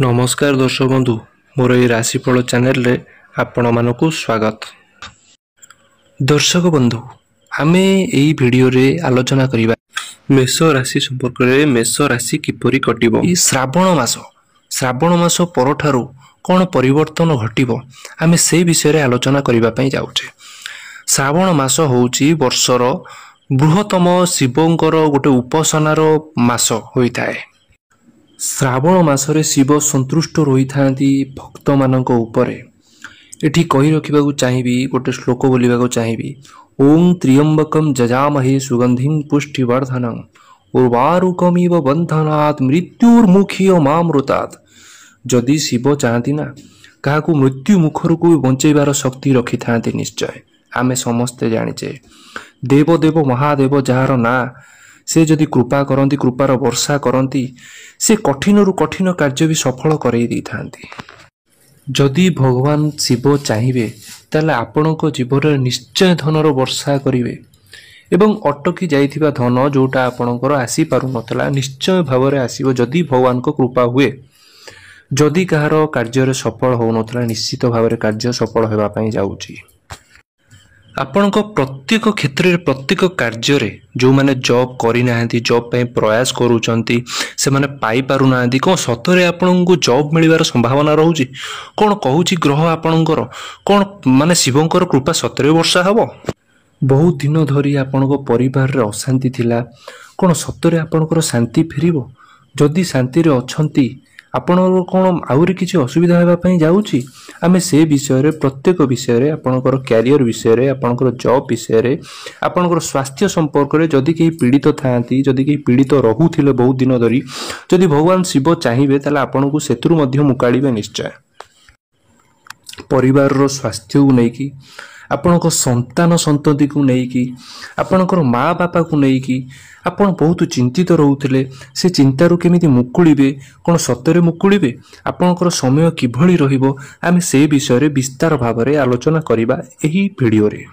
नमस्कार दर्शक बंधु मोर ये राशिफल चैनल रे आपण मानकु स्वागत। दर्शक बंधु आमे एई वीडियो रे आलोचना करिबा मेष राशि संपर्क रे। मेष राशि किपरि कटिबो ई श्रावण मास परठारु कोन परिवर्तन घटिबो आमे से विषय रे आलोचना करिबा पई जाउछे। श्रावण मास होउची वर्षर बृहत्तम शिवंकर गोटे उपासनार मास होइथाय। श्रावण मासरे शिव संतुष्ट रही था भक्त मानक उपरे। एठी कही रखा चाहिए गोटे श्लोक बोलवा चाहिए ओं त्र्यंबकम जजामहे सुगंधिं पुष्टिवर्धनं उर्वारुकमिव बंधनात् मृत्युर्मुखीय मामृतात्। जदि शिव चाहती ना क्या मृत्यु मुखर को बंचेबार शक्ति रखि था निश्चय। आमे समस्ते जानिचे देवदेव महादेव जार ना से जदि कृपा करती कृपार वर्षा करती से कठिन रु कठिन कार्य भी सफल करई दी थांती। जदि भगवान शिव चाहिए ताले आपणक जीवन निश्चय धनर वर्षा करिवे एवं अटकी जाइथिबा धन जोटा आपणकर आसी पारु नतला निश्चय भाव में आसीबो जदि भगवान को कृपा हुए। जदि कहार कार्य सफल हो नतला निश्चित भाव में कार्य सफल होगा पई जाउची। आपणक प्रत्येक क्षेत्र प्रत्येक कार्य जो माने जॉब करना जॉब पे प्रयास करुँच से माने पाई पारु ना कौन सतरे आपण को जॉब मिलवार संभावना रोचे कौन कहूँ ग्रह आपणकर कौन माने शिवंकर कृपा सतरे वर्षा हब। बहुत दिन धरी आपणक परिवार रे अशांति थिला कौन सतरे आपणकर शांति फेरिबो। जदि शांति रे अछंती आपण कौन आउरी किसी असुविधा होगापी जाऊँगी आमे से विषय रे प्रत्येक विषय रे आपणकर कैरियर विषय रे आपणकर जॉब विषय रे आपणकर स्वास्थ्य संपर्क रे जदि कहीं पीड़ित थांती जदि कहीं पीड़ित रहुथिले बहुत दिन धरी जदि भगवान शिव चाहिए ताले आपन को सेतुरु मध्य मुकाड़िबे निश्चय। परिवार रो स्वास्थ्य को लेकिन आपणक संतान संतति को लेकिन आपणकर माँ बापा को लेकिन आपण बहुत चिंतित रोते से चिंतारू केमिति मुकुड़े कौन सतरे मुकुड़े आपणकर समय किभली रहिबो आमे से विषय रे विस्तार भाव में आलोचना करिबा एही वीडियो रे।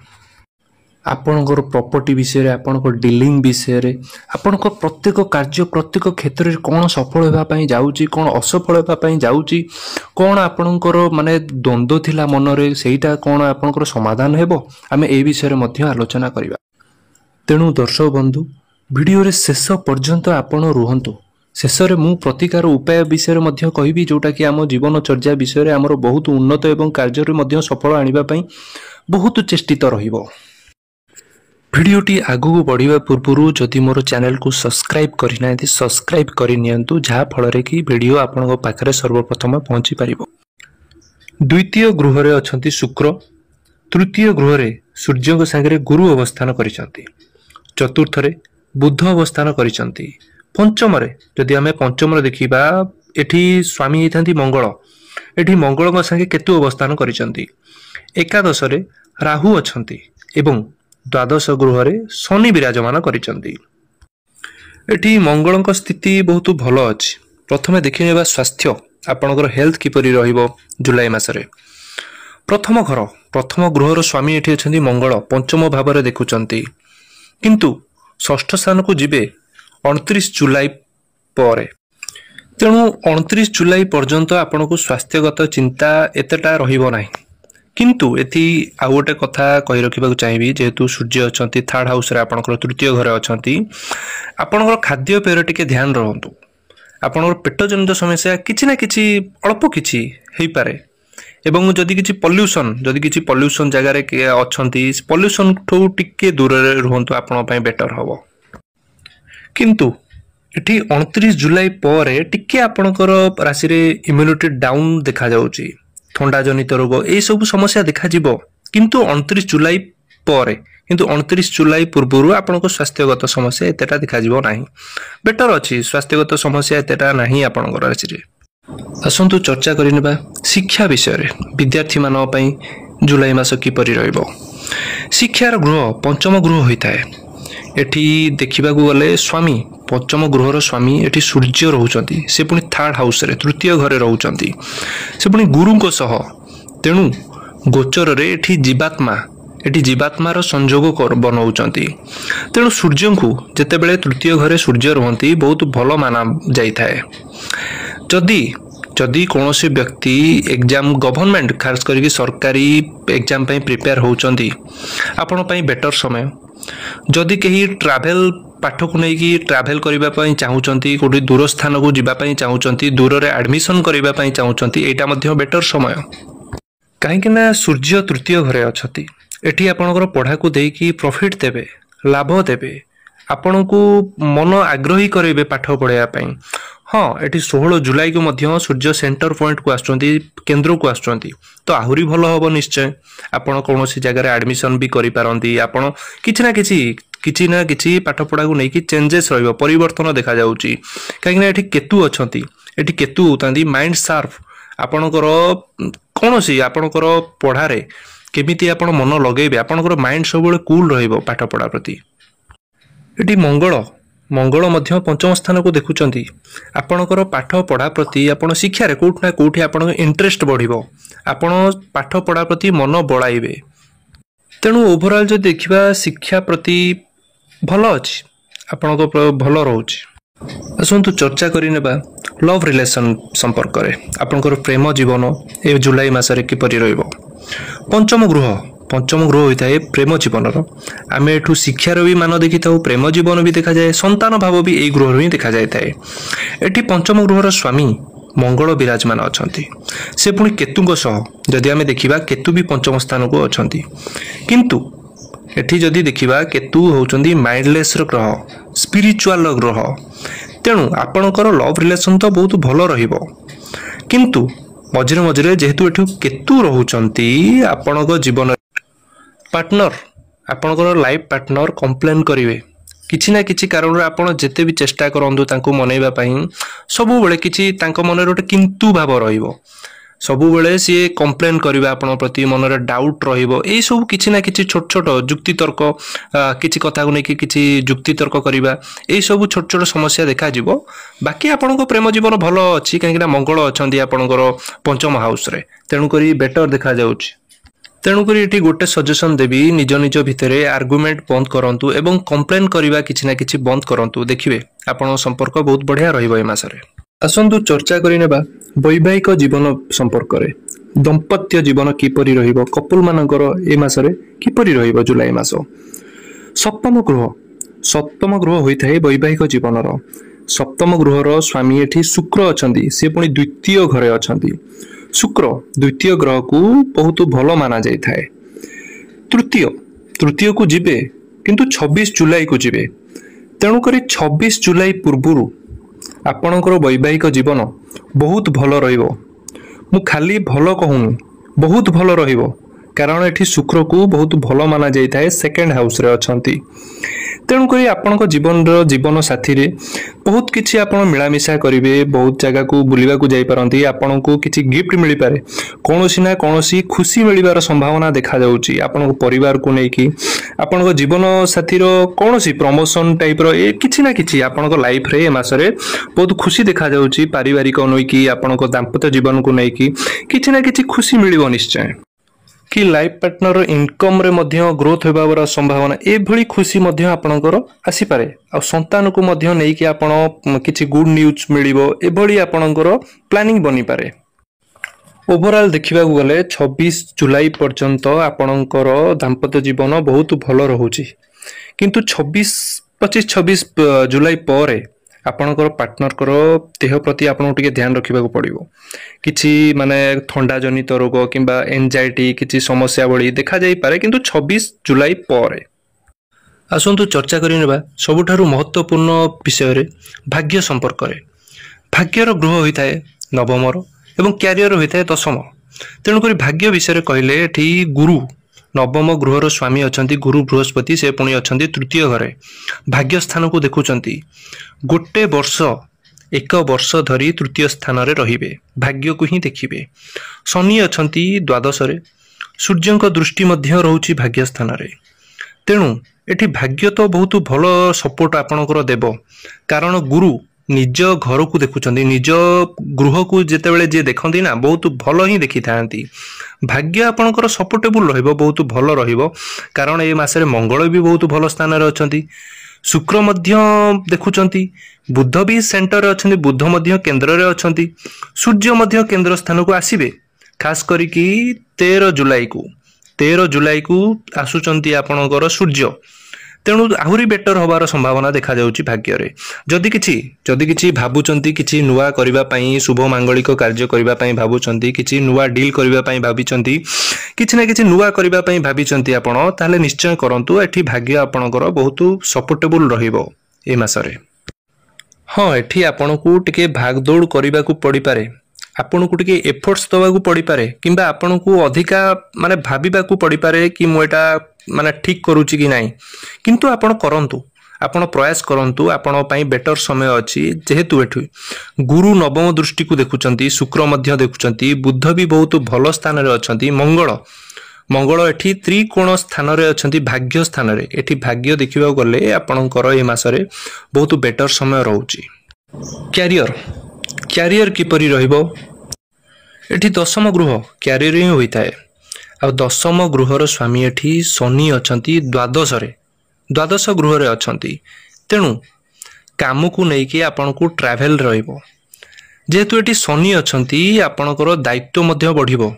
आपणकर प्रॉपर्टी विषय रे आपणकर डीलिंग विषय रे आपणकर प्रत्येक कार्य प्रत्येक क्षेत्र में कौन सफल होगा पई जाउची कौन असफल होगा पई जाउची कौन आपणकर माने द्वंद्व थिला मन रे सेटा कौन आपणकर समाधान हेबो आमे ए विषय रे मध्य आलोचना करिबा। तेणु दर्शक बंधु वीडियो रे शेष पर्यंत आपण रुहंतु। शेष रे मु प्रतिकार उपाय विषय मध्य कहबी जोटा कि आम जीवनचर्या विषय रे हमर बहुत उन्नत एवं कार्य रे मध्य सफल आनिबा पई बहुत चेष्टित रहिबो। वीडियोटी आगु बढ़िया पूर्व जदि मोर चैनल को सब्सक्राइब करना सब्सक्राइब करनियंतु जहा फल रे कि वीडियो आपण पाखरे सर्वप्रथम पहुंची पारिबो। द्वितीय गृह रे अछंती शुक्र, तृतीय गृह रे सूर्य संगे गुरु अवस्थान करिसंती, चतुर्थ रे बुध अवस्थान करिसंती, पंचम रे जदि आमे पंचम रे देखिबा एठी स्वामी हेथांती मंगल, एठी मंगल संगे केतु अवस्थान करिसंती, एकादश रे राहु अछंती एवं द्वादश गृह रे शनि विराजमान करिसंती। एठी मंगल स्थिति बहुत भल अछि। प्रथमे देखिनेबा स्वास्थ्य आपणकर हेल्थ किपरि रहिबो जुलाई मासरे। प्रथम गृह रो स्वामी एठी अछंती मंगल पंचम भाव रे देखुचंती किंतु षष्ठ स्थान को जिबे 29 जुलाई पर। तेणु 29 जुलाई पर्यंत आपण को स्वास्थ्यगत चिंता एतेटा रहिबो नाही। किंतु एथि आ गोटे कथा कहि रखिबा चाहिए जेहेतु सूर्य अछंती थर्ड हाउस रे आपणकर तृतीय घर अछंती आपणकर खाद्य पेय टिके ध्यान रहंतु। आपणकर पेट जनित समस्या किछि ना किछि अल्प किछि हेई पारे एवं जदि किछि पॉल्यूशन जगह रे के अछंती पॉल्यूशन ठो टिके दूर रे रहंतु आपण पई बेटर हबो। किंतु एठी 29 जुलाई पर टिके आपणकर राशि रे इम्यूनिटी डाउन देखा जाउची, थंडा जनित रोग ए सब समस्या देखा जिवो किंतु 29 जुलाई पर किंतु 29 जुलाई पूर्व आपन को स्वास्थ्यगत समस्या एतेटा देखा जिवो नाही। बेटर अछि स्वास्थ्यगत समस्या एतेटा नाही आपन को राशि रे। असंतु चर्चा करिनबा शिक्षा विषय रे विद्यार्थी मान पई जुलाई मास किपरि रहइबो। शिक्षार गृह पंचम गृह होइताय। एठी देखिबा को गले स्वामी पंचम गृह रो स्वामी एठी सूर्य रहउचंती से पुनी थर्ड हाउस रे तृतीय घरे रहउचंती से पुनी गुरु को सह। तेणु गोचर रे एठी जीवात्मा संजोग बनाउचंती। तेणु सूर्य को जेतेबेले तृतीय घरे सूर्य रहंती बहुत भल माना जाइथाय। जदि जदि कौन से व्यक्ति एग्जाम गवर्नमेंट खास करके सरकारी एग्जाम प्रिपेयर होउचंदी आपण पई बेटर समय। जदि कहीं ट्रैवल पाठ को लेकिन ट्रैवल करने चाहूँगी कौटी दूर स्थान को जावाई चाहूँगी दूर में एडमिशन करने चाहूँगी यहाँ बेटर समय कहीं सूर्य तृतीय घरे अच्छा एटी आपणकर पढ़ा को देकी प्रॉफिट देवे लाभ देवे आपण को मन आग्रही करेंगे पाठ पढ़ाई। हाँ ये 16 जुलाई को मध्य सूर्य सेंटर पॉइंट को आसुँच केन्द्र को आसुँच तो आहरी भल हम निश्चय आपड़ कौन जगह एडमिशन भी करें आपड़ कि ना कि पाठ पढ़ा को लेकिन चेंजेस परिवर्तन देखा जाउची कहीं ये केतु अच्छा ये केतु होता माइंड शार्प आपणकर कौन सी आपणकर पढ़ारे केमिति आपण मन लगेबे आपणकर माइंड सब कूल रहिबो पाठ पढ़ा प्रति। ये मंगल मंगल मध्य पंचम स्थान को देखुंट आपणकर पाठ पढ़ा प्रति आपण शिक्षार कौटना कौटी आपण इंटरेस्ट बढ़िबो आपण पाठ पढ़ा प्रति मन बड़ाइबे तेणु ओवरऑल जो देखिबा शिक्षा प्रति भल अच्छी आपण भल रोच। आसतु चर्चा करिनेबा लव रिलेशन संपर्क रे आपणकर प्रेम जीवन ए जुलाई मासरे किपरि रहइबो। पंचम गृह होता है प्रेम जीवन आम एठू शिक्षार भी मान देखी था प्रेम जीवन भी देखा जाए संतान भाव भी यही गृह ही देखा जाए एटी पंचम गृहर स्वामी मंगल विराजमान अच्छा से पुणी केतु सह जदि आम देखा केतु भी पंचम स्थान को अच्छा किंतु एठी जदि देखा केतु होउचंदी माइंडलेस ग्रह स्पिरिचुअल ग्रह तेणु आपणकर लव रिलेशन तो बहुत भल रहिबो किंतु मझिरे मझिरे जेहेतु एठू केतु रहउचंती आपणक जीवन पार्टनर आपणकर लाइफ पार्टनर कंप्लेन करेंगे किसी ना किसी कारण आपड़ जिते भी चेष्टा करूँ मनइबा सब बेले किसी मन गोटे किंतु भाव रबुबले सी कंप्लेन करवा आपण प्रति मन डाउट रही सब किसी ना कि छोट छोट जुक्ति तर्क किसी कथा को लेकिन किसी जुक्ति तर्क करवा यही सब छोट छोट समस्या देखा बाकी आपण प्रेम जीवन भल अच्छी कहीं मंगल अच्छा आपणकर पंचम हाउस रे तेणुक बेटर देखा जाउछि। तेणुक ये गोटे सजेसन देवी निज निज भितर आर्गुमेंट बंद करंतु एवं कंप्लेन करवा किसी ना कि बंद करंतु देखिए आपण संपर्क बहुत बढ़िया रही मसरे। आसतु चर्चा करिनेबा वैवाहिक जीवन संपर्क रे दंपत्य जीवन किपरि रहिबो कपल मानकर ए मासरे किपरि रहिबो जुलाई मास। सप्तम गृह होता है वैवाहिक जीवन सप्तम गृहर स्वामी एठी शुक्र अछंती से पुणी द्वितीय घरे अछंती शुक्र द्वितीय ग्रह को बहुत भल माना जाए तृतीय को जीवे किंतु 26 जुलाई को जीवे तेणुक 26 जुलाई पूर्व आपणकर वैवाहिक जीवन बहुत भल रहिबो मु खाली भल कहूनी बहुत भल रहिबो कारण एठी शुक्र को बहुत भल माना जाए सेकेंड हाउस रे अछंती तेणुक आपण जीवन साथी रे बहुत किसी आप मिलामिशा करेंगे बहुत जगह को बुलवा को जापारती आपन को किसी गिफ्ट मिल पारे कौन ना कौन खुशी मिलवार संभावना देखा जाउची आपण परिवार को लेकिन आपण जीवन साथी कौन प्रमोशन टाइप किसी ना कि आपण लाइफ रे मासरे बहुत खुशी देखा जाउची पारिवारिक नईकि आपण दाम्पत्य जीवन को लेकिन किसी ना कि खुशी मिल निश्चय कि लाइफ पार्टनर इनकम रे मध्य ग्रोथ होबार संभावना एभली खुशी मध्य आपणकर आसीपारे आ संतान को मध्य नहीं कि आपण किछि गुड न्यूज मिलिबो एभली आपणकर प्लानिंग बनी पारे। ओवरऑल देखिबा गले 26 जुलाई पर्यंत आपणकर दाम्पत्य जीवन बहुत भल रहउची किंतु 25-26 जुलाई पर आपणकर पार्टनर देह प्रति आपन टिके ध्यान रखा पड़ो किछि माने थंडा जनित रोग किंबा एंजाइटी किछि समस्या भली देखा जाई पारे किंतु 26 जुलाई पर। आसतु चर्चा करिनेबा सबुठारु महत्वपूर्ण विषय रे भाग्य संपर्क रे भाग्यर ग्रह होता है नवमर एवं क्यारियर होता है दशम तेणुक भाग्य विषय कहले एठी गुरु नवम गृहर स्वामी अच्छा गुरु बृहस्पति से पुणी अच्छा तृतीय घरे भाग्य स्थान को देखुंट गोटे वर्ष एक वर्ष धरी तृतीय स्थान रे रहिबे भाग्य को ही देखिबे शनि अच्छा द्वादश रे सूर्य दृष्टि मध्य रोची भाग्य स्थान रे तेणु एठी भाग्य तो बहुत भल सपोर्ट आपणकर देव कारण गुरु निज घर को देखुंट निज गृह को जितेबाला जी देखती ना बहुत भल ही देखी था भाग्य आपणकर सपोर्टेबल रहिबो बहुत भल रहिबो कारण ए मासरे मंगल भी बहुत भल स्थान रे अछंती शुक्र मध्य देखुचंती, बुध भी सेंटर रे अछंती, बुध मध्य केंद्र रे अछंती, सूर्य मध्य केंद्र स्थान को आसीबे। खास करी कि 13 जुलाई को आसुचंती आपणकर सूर्य। तेणु आहुरी बेटर होबार संभावना देखा जाउची भाग्य रे। जदि किछि भाबुचंती, किछि नुआ करिबा पई, शुभ मांगलिक कार्य करिबा पई भाबुचंती, किछि नुआ डील करिबा पई भाबिचंती, किछि ना किछि नुआ करिबा पई भाबिचंती आपण, ताले निश्चय करंतु। एठी भाग्य आपणकर बहुत सपोर्टेबल रहिबो ए मासरे। हाँ, एठी आपणकू टिके भागदौड़ करिबा को पड़ी पारे, आपको टिके एफर्ट्स दवा को पड़ी पारे, किंबा आपको अधिका माने भाबिबा को पड़ी पारे कि मु एटा माने ठीक करूची कि नाही। किंतु आपण करंतु, आपण प्रयास करंतु, आपण पई बेटर समय अछि। जेहेतु एठु गुरु नवम दृष्टि को देखुचंती, शुक्र मध्य देखुचंती, बुध भी बहुत भलो स्थान रे अछंती, मंगल एठी त्रिकोण स्थान रे अछंती, भाग्य स्थान रे। एठी भाग्य देखिबा गले आपणकर ए मासरे बहुत बेटर समय रहउची। क्यारियर किपरि रहिबो, एठी दशम गृह क्यारियर ही होइताए। आ दशम गृहर स्वामी एठी शनि अछंती, द्वादश गृह रे अछंती। तेणु काम को नेकी आपन को ट्रैवल रहिबो। जेहेतु एठी शनि अछंती, आपणकर दायित्व मध्य बढ़िबो,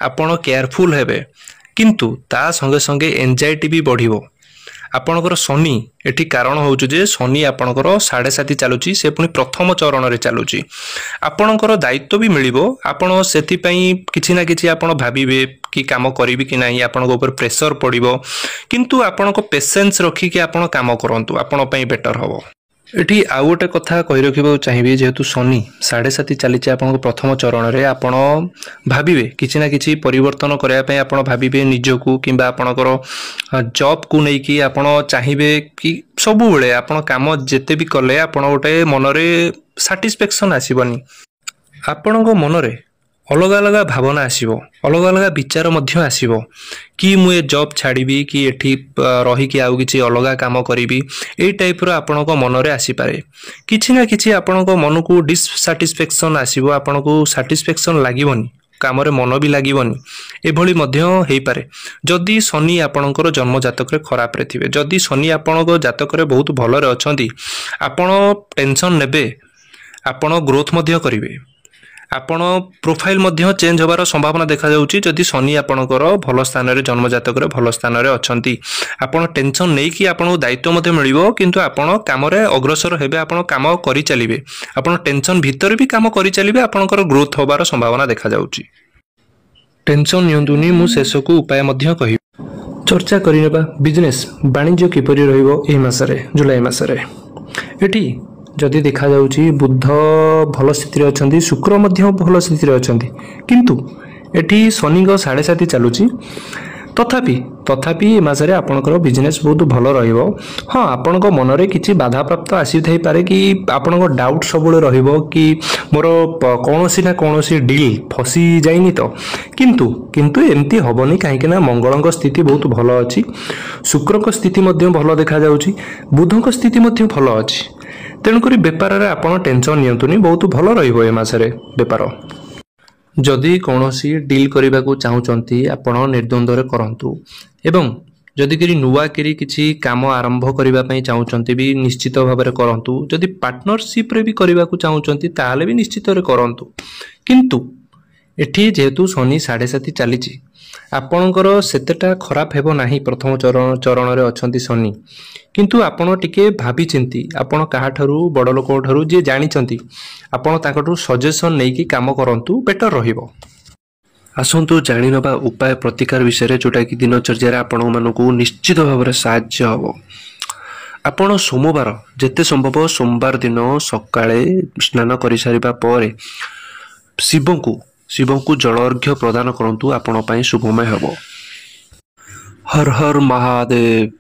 आपण केयरफुल हेबे, किंतु ता संगे संगे एंजाइटी भी बढ़िबो। आपणकर शनि एठी कारण होउछु जे शनि आपणकर 7.5 चालुची, से पुनी प्रथम चरण रे चालुची। आपणकर दायित्व भी मिलिबो, आपण सेति पई किछि ना किछि आपण भाबिबे कि काम करिबि कि नाही, आपणक ऊपर प्रेशर पड़िबो, किंतु आपणक पेशेंस रखी कि आपण काम करंतु, आपण पई बेटर हबो। एठी आ गोटे कथा कहि रखिबो चाहिबे, जेहेतु शनि 7.5 चलीचे आपन प्रथम चरण रे, आपण भाबिबे किछि ना किछि परिवर्तन करया पय, आपण भाबिबे निजको, किंबा आपणकर जॉब को नै कि आपण चाहिबे कि सब बेले आपण काम जेते भी कले आपण गोटे मनरे सैटिस्फैक्शन आसीबनी। आपणक मनरे अलग अलग भावना आसीबो, अलग अलग विचार मध्य आसीबो कि मु ए जॉब छाड़ीबी कि एठी रही कि आउ किछि अलग काम करिबी। ए टाइप रो आपणक मनरे आसी पारे, किछि ना किछि आपणक मन को डिससैटिस्फैक्शन आसीबो, आपणको सैटिस्फैक्शन लागिबनी, काम रे मन भी लागिबनी। एभली मध्य हेई पारे जदि शनि आपणकर जन्म जातक रे खराब रे थिबे। जदि शनि आपणक जातक रे बहुत भलो रे अछंती, आपण टेंशन नेबे, आपण ग्रोथ मध्य करिवे, आपण प्रोफाइल मध्य चेंज होबार संभावना देखा जाउची। जदि शनि आपणकर भलो स्थान रे, जन्म जातक रे भलो स्थान रे अछंती, आपण टेंशन नै कि आपण दायित्व मध्य मिलिबो, किंतु आपण काम रे अग्रसर हेबे, आपण काम करि चलिबे, आपण टेंशन भीतर भी काम करि चलिबे, आपणकर ग्रोथ होबार संभावना देखा जाउची। टेंशन नियंतुनी, मु शेष को उपाय मध्य कहि चर्चा करिनेबा। बिजनेस वाणिज्य किपरि रहिबो एही मासरे, जुलाई मासरे। एठी जदि देखा जाउची बुध भल स्थिति रे अछंती, शुक्र मध्य भल स्थिति रे अछंती, किंतु एठी शनि को 7.5 चालुची। तथापि मासरे आपणकर बिजनेस बहुत भल रहिबो। हाँ, आपणक मन रे किछि बाधा प्राप्त आसी थाई पारे कि आपणक डाउट सबले रहिबो कि मोर कोनोसी ना कोनोसी डील फसी जाइनी तो, किंतु एमती हबनी, काहेकि ना मंगलक स्थिति बहुत भल अछि, शुक्रक स्थिति मध्य भल देखा जाउची, बुधक स्थिति मध्य भल अछि। तेणुकरी बेपार रे आपण टेंशन नियंतुनी, बहुत भल रहिबो ए मासरे बेपार। जदि कौनसी डील करने को चाहूँगी आपण निर्द्वंद्व रे करंतु, एवं जदि कि नुआ करी किछि काम आरंभ करने चाहूँगी भी निश्चित भाव में करंतु। जदि पार्टनरशिप रे भी करने को चाहूँगी ताहले भी निश्चित रे करंतु। किंतु एठी जेहेतु शनि 7.5 चलीची, आपणकर सेतेटा खराब हेबो नाही। प्रथम चरण रे अछंती शनि, किंतु आपण टिके भाबी चिंती, आपण काहाठारू बड़ लोकठारू जे जानिचंती, आपण ताकटू सजेशन नेकी काम करंतु, बेटर रहिबो। आसंतु जानि नबा उपाय प्रतिकार विषय, जोटा कि दिनचर्या रे आपण मानकू निश्चित भाव में साहाय्य हबो। आपण सोमवार जेते संभव सोमवार दिन सकाळे स्नान करि सारिबा परे शिव को जल अर्घ्य प्रदान करंतु, आपण पई शुभमय हबो। हर हर महादेव।